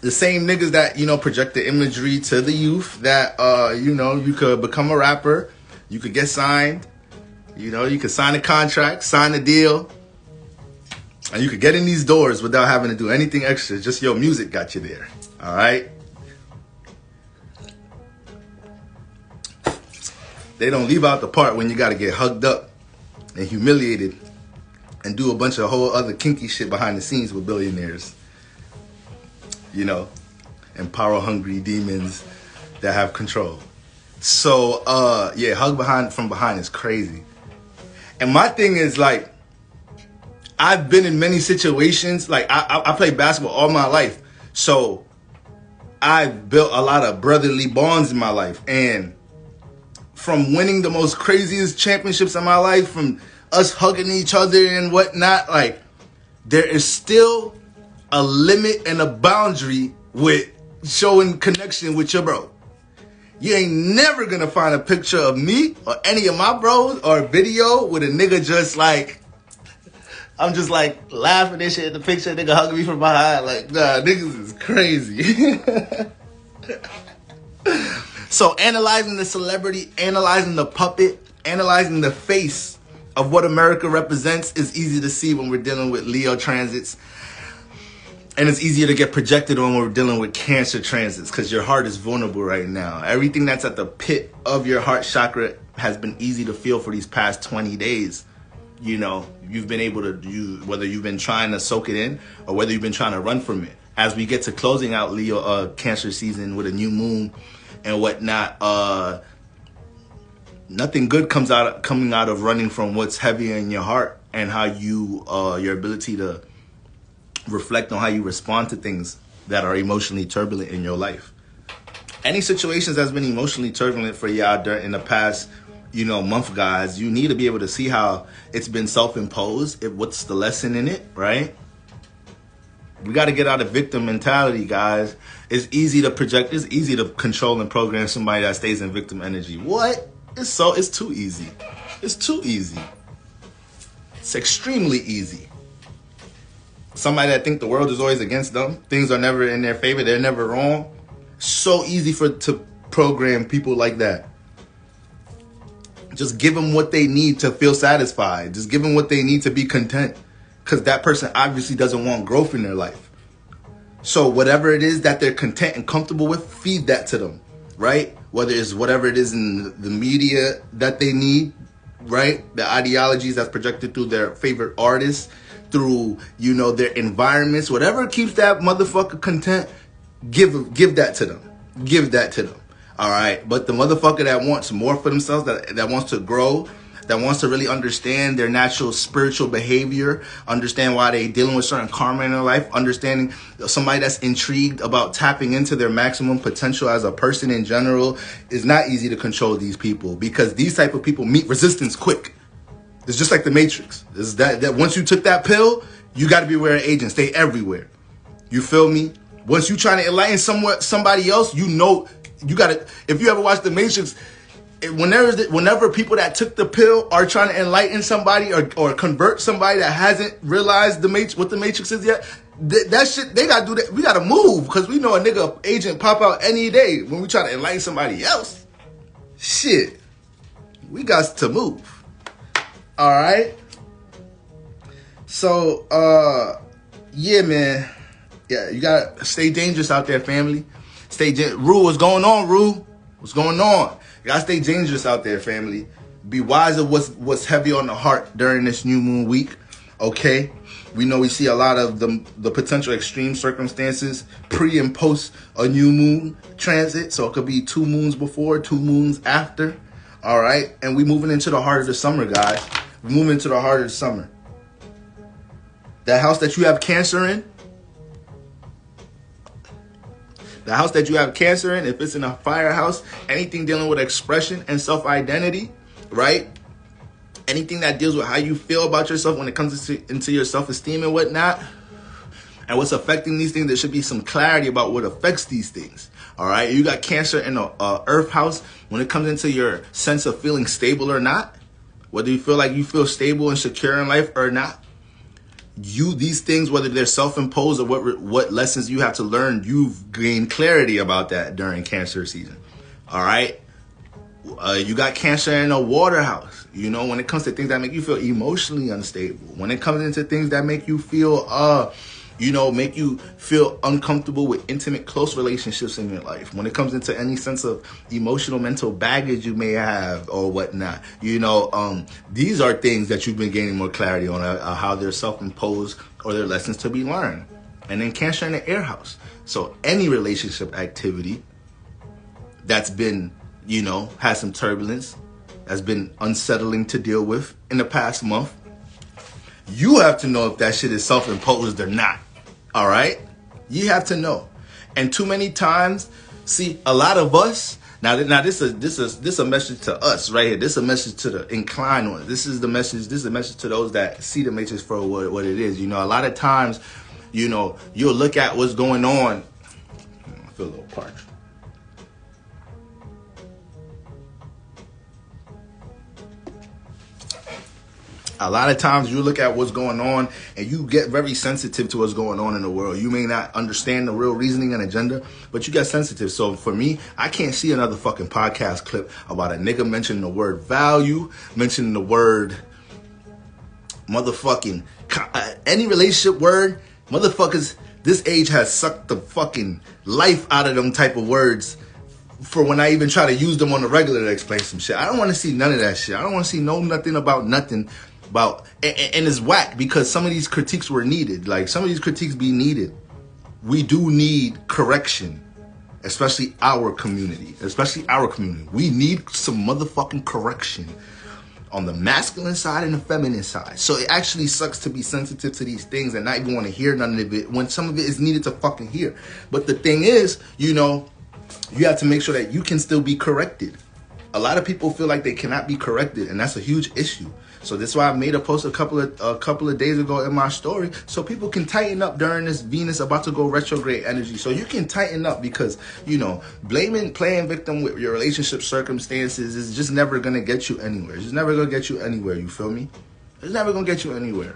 the same niggas that, you know, project the imagery to the youth that, you know, you could become a rapper, you could get signed, you know, you could sign a contract, sign a deal, and you could get in these doors without having to do anything extra. Just your music got you there, all right? They don't leave out the part when you got to get hugged up and humiliated and do a bunch of whole other kinky shit behind the scenes with billionaires, you know, and power-hungry demons that have control. So, yeah, hug from behind is crazy. And my thing is, like, I've been in many situations. Like, I played basketball all my life. So, I've built a lot of brotherly bonds in my life. And from winning the most craziest championships in my life, from us hugging each other and whatnot, like, there is still a limit and a boundary with showing connection with your bro. You ain't never gonna find a picture of me or any of my bros or a video with a nigga just like, I'm just like laughing and shit at the picture, nigga hugging me from behind. Like, nah, niggas is crazy. So analyzing the celebrity, analyzing the puppet, analyzing the face of what America represents is easy to see when we're dealing with Leo transits. And it's easier to get projected on when we're dealing with Cancer transits because your heart is vulnerable right now. Everything that's at the pit of your heart chakra has been easy to feel for these past 20 days. You know, you've been able to do, whether you've been trying to soak it in or whether you've been trying to run from it. As we get to closing out Leo Cancer season with a new moon and whatnot, nothing good coming out of running from what's heavy in your heart and how you, your ability to reflect on how you respond to things that are emotionally turbulent in your life. Any situations that's been emotionally turbulent for y'all in the past month, guys, you need to be able to see how it's been self-imposed. What's the lesson in it, right? We got to get out of victim mentality, guys. It's easy to project. It's easy to control and program somebody that stays in victim energy. What? It's too easy. It's too easy. It's extremely easy. Somebody that think the world is always against them, things are never in their favor, they're never wrong. So easy to program people like that. Just give them what they need to feel satisfied. Just give them what they need to be content. Because that person obviously doesn't want growth in their life. So whatever it is that they're content and comfortable with, feed that to them, right? Whether it's whatever it is in the media that they need, right? The ideologies that's projected through their favorite artists, through, their environments, whatever keeps that motherfucker content, give that to them. Give that to them. All right. But the motherfucker that wants more for themselves, that wants to grow, that wants to really understand their natural spiritual behavior, understand why they dealing with certain karma in their life, understanding somebody that's intrigued about tapping into their maximum potential as a person in general, is not easy to control these people, because these type of people meet resistance quick. It's just like the Matrix. Is that once you took that pill, you got to be aware of agents. They everywhere. You feel me? Once you trying to enlighten somebody else, you got to, if you ever watch the Matrix, whenever people that took the pill are trying to enlighten somebody or convert somebody that hasn't realized what the Matrix is yet, that shit, they got to do that. We got to move, because we know a nigga agent pop out any day when we try to enlighten somebody else. Shit. We got to move. All right. So, yeah, man. Yeah, you got to stay dangerous out there, family. Rue, what's going on, Rue? What's going on? You got to stay dangerous out there, family. Be wise of what's heavy on the heart during this new moon week, okay? We know we see a lot of the potential extreme circumstances pre and post a new moon transit. So it could be 2 moons before, 2 moons after, all right? And we moving into the heart of the summer, guys. We're moving into the heart of the summer. That house that you have Cancer in, the house that you have Cancer in, if it's in a fire house, anything dealing with expression and self-identity, right? Anything that deals with how you feel about yourself when it comes into your self-esteem and whatnot, and what's affecting these things, there should be some clarity about what affects these things. All right, you got Cancer in a earth house. When it comes into your sense of feeling stable or not, whether you feel like you feel stable and secure in life or not, these things, whether they're self-imposed or what lessons you have to learn, you've gained clarity about that during Cancer season. All right. You got Cancer in a water house. When it comes to things that make you feel emotionally unstable, when it comes into things that make you feel, make you feel uncomfortable with intimate, close relationships in your life, when it comes into any sense of emotional, mental baggage you may have or whatnot, these are things that you've been gaining more clarity on, how they're self-imposed or they're lessons to be learned. And then Cancer in the air house. So any relationship activity that's been, has some turbulence, has been unsettling to deal with in the past month, you have to know if that shit is self-imposed or not. All right? You have to know. And too many times, see, a lot of us, now this is a message to us right here. This is a message to the inclined ones. This is a message to those that see the matrix for what it is. A lot of times, you'll look at what's going on. I feel a little parched. A lot of times you look at what's going on and you get very sensitive to what's going on in the world. You may not understand the real reasoning and agenda, but you get sensitive. So for me, I can't see another fucking podcast clip about a nigga mentioning the word value, mentioning the word motherfucking, any relationship word. Motherfuckers, this age has sucked the fucking life out of them type of words for when I even try to use them on the regular to explain some shit. I don't want to see none of that shit. I don't want to see nothing about nothing. And it's whack, because some of these critiques were needed. Like, some of these critiques be needed. We do need correction, especially our community. We need some motherfucking correction on the masculine side and the feminine side. So it actually sucks to be sensitive to these things and not even want to hear none of it when some of it is needed to fucking hear. But the thing is, you have to make sure that you can still be corrected. A lot of people feel like they cannot be corrected, and that's a huge issue. So that's why I made a post a couple of days ago in my story, so people can tighten up during this Venus about to go retrograde energy. So you can tighten up, because playing victim with your relationship circumstances is just never gonna get you anywhere. It's just never gonna get you anywhere. You feel me? It's never gonna get you anywhere.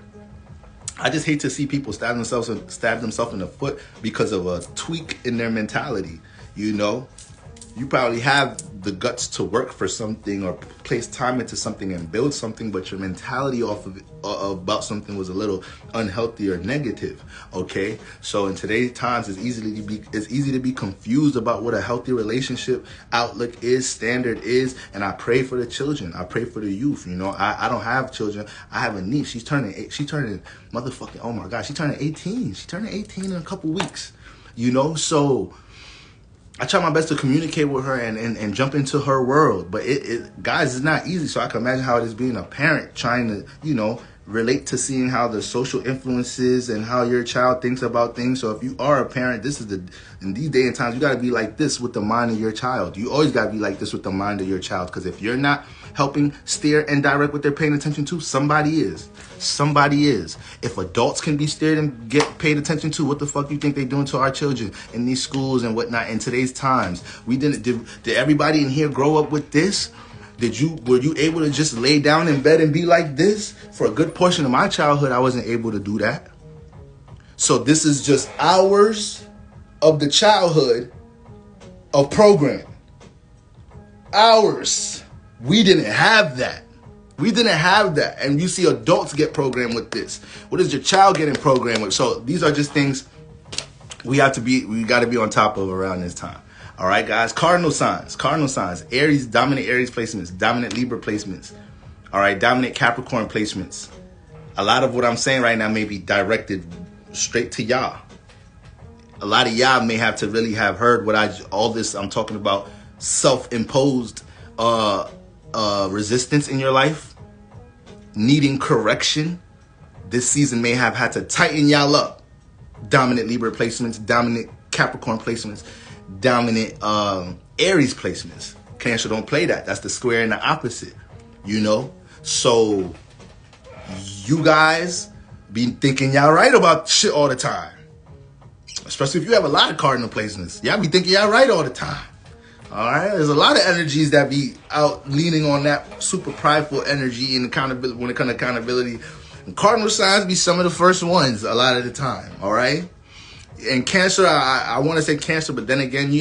I just hate to see people stab themselves in the foot because of a tweak in their mentality. You probably have the guts to work for something or place time into something and build something, but your mentality off of it, about something was a little unhealthy or negative. Okay, so in today's times, it's easy to be confused about what a healthy relationship outlook is, standard is. And I pray for the children. I pray for the youth. I don't have children. I have a niece. She's turning motherfucking, oh my God, she's turning 18. She's turning 18 in a couple weeks. So I try my best to communicate with her and jump into her world. But guys, it's not easy. So I can imagine how it is being a parent, trying to, relate to seeing how the social influences and how your child thinks about things. So if you are a parent, in these day and times, you got to be like this with the mind of your child. You always got to be like this with the mind of your child. Because if you're not helping steer and direct what they're paying attention to, somebody is. Somebody is. If adults can be steered and get paid attention to, what the fuck you think they're doing to our children in these schools and whatnot in today's times? Did everybody in here grow up with this? Were you able to just lay down in bed and be like this? For a good portion of my childhood, I wasn't able to do that. So this is just hours of the childhood of programming. Hours. We didn't have that. And you see adults get programmed with this. What is your child getting programmed with? So these are just things we got to be on top of around this time. All right, guys. Cardinal signs. Aries, dominant Aries placements, dominant Libra placements. All right, dominant Capricorn placements. A lot of what I'm saying right now may be directed straight to y'all. A lot of y'all may have to really have heard all this I'm talking about, self-imposed resistance in your life, needing correction. This season may have had to tighten y'all up. Dominant Libra placements, dominant Capricorn placements, dominant Aries placements. Cancer don't play that. That's the square and the opposite. So you guys be thinking y'all right about shit all the time. Especially if you have a lot of cardinal placements. Y'all be thinking y'all right all the time. All right? There's a lot of energies that be out leaning on that super prideful energy and accountability when it comes to accountability. And cardinal signs be some of the first ones a lot of the time. All right? And Cancer, I want to say Cancer, but then again,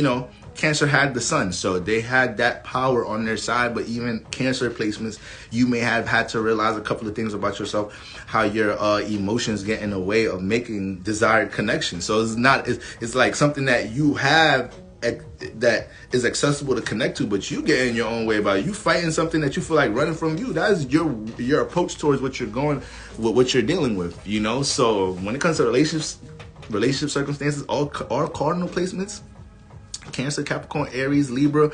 Cancer had the sun, so they had that power on their side. But even Cancer placements, you may have had to realize a couple of things about yourself, how your emotions get in the way of making desired connections. So it's like something that you have that is accessible to connect to, but you get in your own way about it. You fighting something that you feel like running from you. That is your approach towards what you're dealing with. So when it comes to relationship circumstances, all cardinal placements, Cancer, Capricorn, Aries, Libra,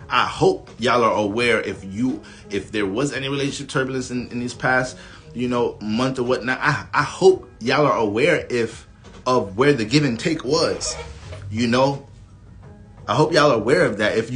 I hope y'all are aware if there was any relationship turbulence in these past month or whatnot. I hope y'all are aware of where the give and take was. I hope y'all are aware of that. If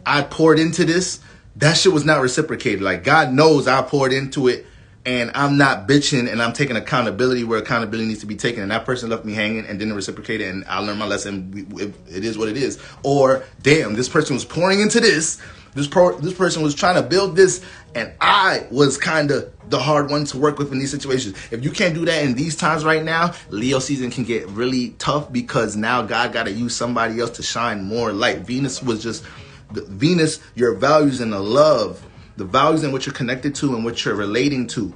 I poured into this, that shit was not reciprocated. Like, God knows I poured into it, and I'm not bitching, and I'm taking accountability where accountability needs to be taken. And that person left me hanging and didn't reciprocate it, and I learned my lesson. It is what it is. Or, damn, this person was pouring into this. This person was trying to build this, and I was kind of the hard one to work with in these situations. If you can't do that in these times right now, Leo season can get really tough, because now God got to use somebody else to shine more light. Venus, your values and the values and what you're connected to and what you're relating to,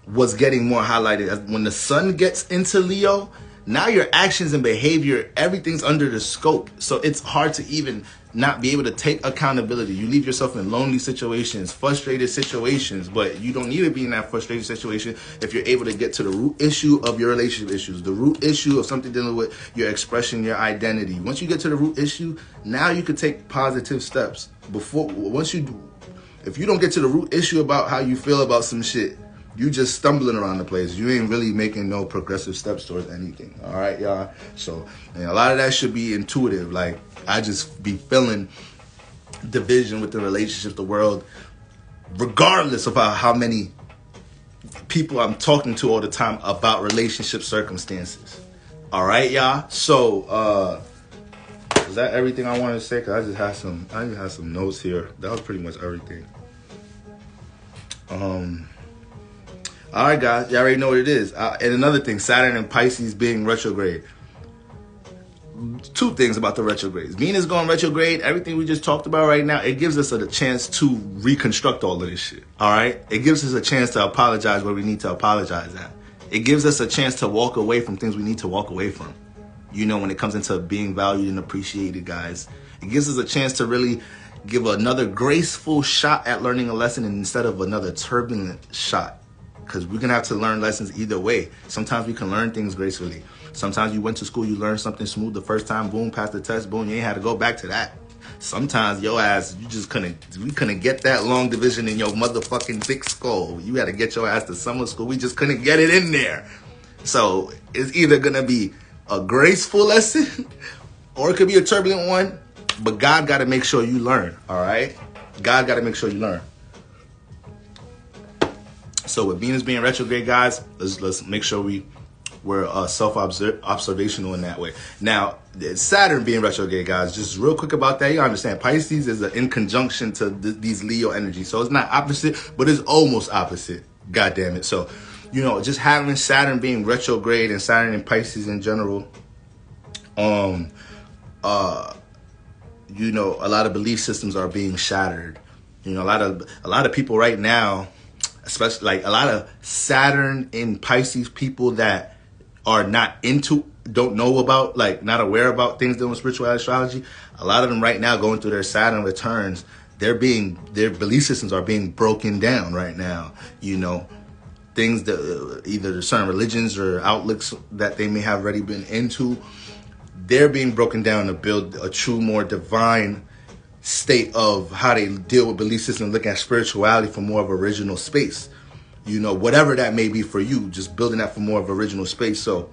was getting more highlighted. When the sun gets into Leo, now your actions and behavior, everything's under the scope. So it's hard to even not be able to take accountability. You leave yourself in lonely situations, frustrated situations, but you don't need to be in that frustrated situation if you're able to get to the root issue of your relationship issues, the root issue of something dealing with your expression, your identity. Once you get to the root issue, now you could take positive steps. If you don't get to the root issue about how you feel about some shit, you just stumbling around the place. You ain't really making no progressive steps towards anything. All right, y'all? So a lot of that should be intuitive. Like, I just be feeling division within relationships, the world, regardless of how many people I'm talking to all the time about relationship circumstances. All right, y'all. So, is that everything I wanted to say? Cause I just had some notes here. That was pretty much everything. All right, guys. You already know what it is. And another thing, Saturn and Pisces being retrograde. Two things about the retrogrades. Venus going retrograde, everything we just talked about right now, it gives us a chance to reconstruct all of this shit. All right? It gives us a chance to apologize where we need to apologize at. It gives us a chance to walk away from things we need to walk away from. You know, when it comes into being valued and appreciated, guys. It gives us a chance to really give another graceful shot at learning a lesson instead of another turbulent shot. Because we're going to have to learn lessons either way. Sometimes we can learn things gracefully. Sometimes you went to school, you learned something smooth the first time, boom, passed the test, boom, you ain't had to go back to that. Sometimes your ass, we couldn't get that long division in your motherfucking thick skull. You had to get your ass to summer school. We just couldn't get it in there. So it's either going to be a graceful lesson or it could be a turbulent one. But God got to make sure you learn, all right? God got to make sure you learn. So with Venus being retrograde, guys, let's make sure we're self-observational in that way. Now, Saturn being retrograde, guys, just real quick about that. You understand, Pisces is in conjunction to these Leo energies. So it's not opposite, but it's almost opposite. God damn it. So, you know, just having Saturn being retrograde and Saturn and Pisces in general, you know, a lot of belief systems are being shattered. You know, a lot of people right now, especially like a lot of Saturn in Pisces people that are not don't know about, like not aware about things dealing with spiritual astrology. A lot of them right now going through their Saturn returns, their belief systems are being broken down right now. You know, things that either certain religions or outlooks that they may have already been into, they're being broken down to build a true, more divine state of how they deal with belief systems, look at spirituality from more of original space. You know, whatever that may be for you, just building that for more of original space. So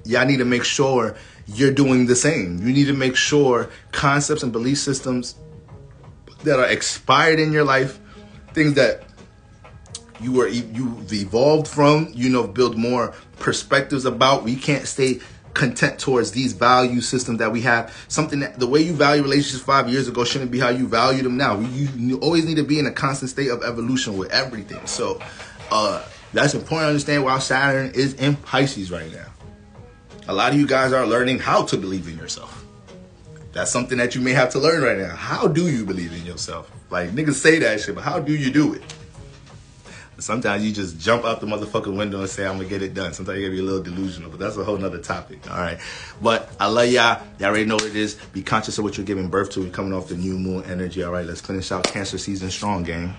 y'all need to make sure you're doing the same. You need to make sure concepts and belief systems that are expired in your life, things that you've evolved from, you know, build more perspectives about. We can't stay content towards these value systems that we have. Something that the way you value relationships 5 years ago shouldn't be how you value them now. You always need to be in a constant state of evolution with everything. So that's important to understand why Saturn is in Pisces right now. A lot of you guys are learning how to believe in yourself. That's something that you may have to learn right now. How do you believe in yourself? Like, niggas say that shit, but how do you do it? Sometimes you just jump out the motherfucking window and say, I'm going to get it done. Sometimes you got to be a little delusional, but that's a whole nother topic. All right. But I love y'all. Y'all already know what it is. Be conscious of what you're giving birth to. We're coming off the new moon energy. All right. Let's finish out Cancer season strong, gang.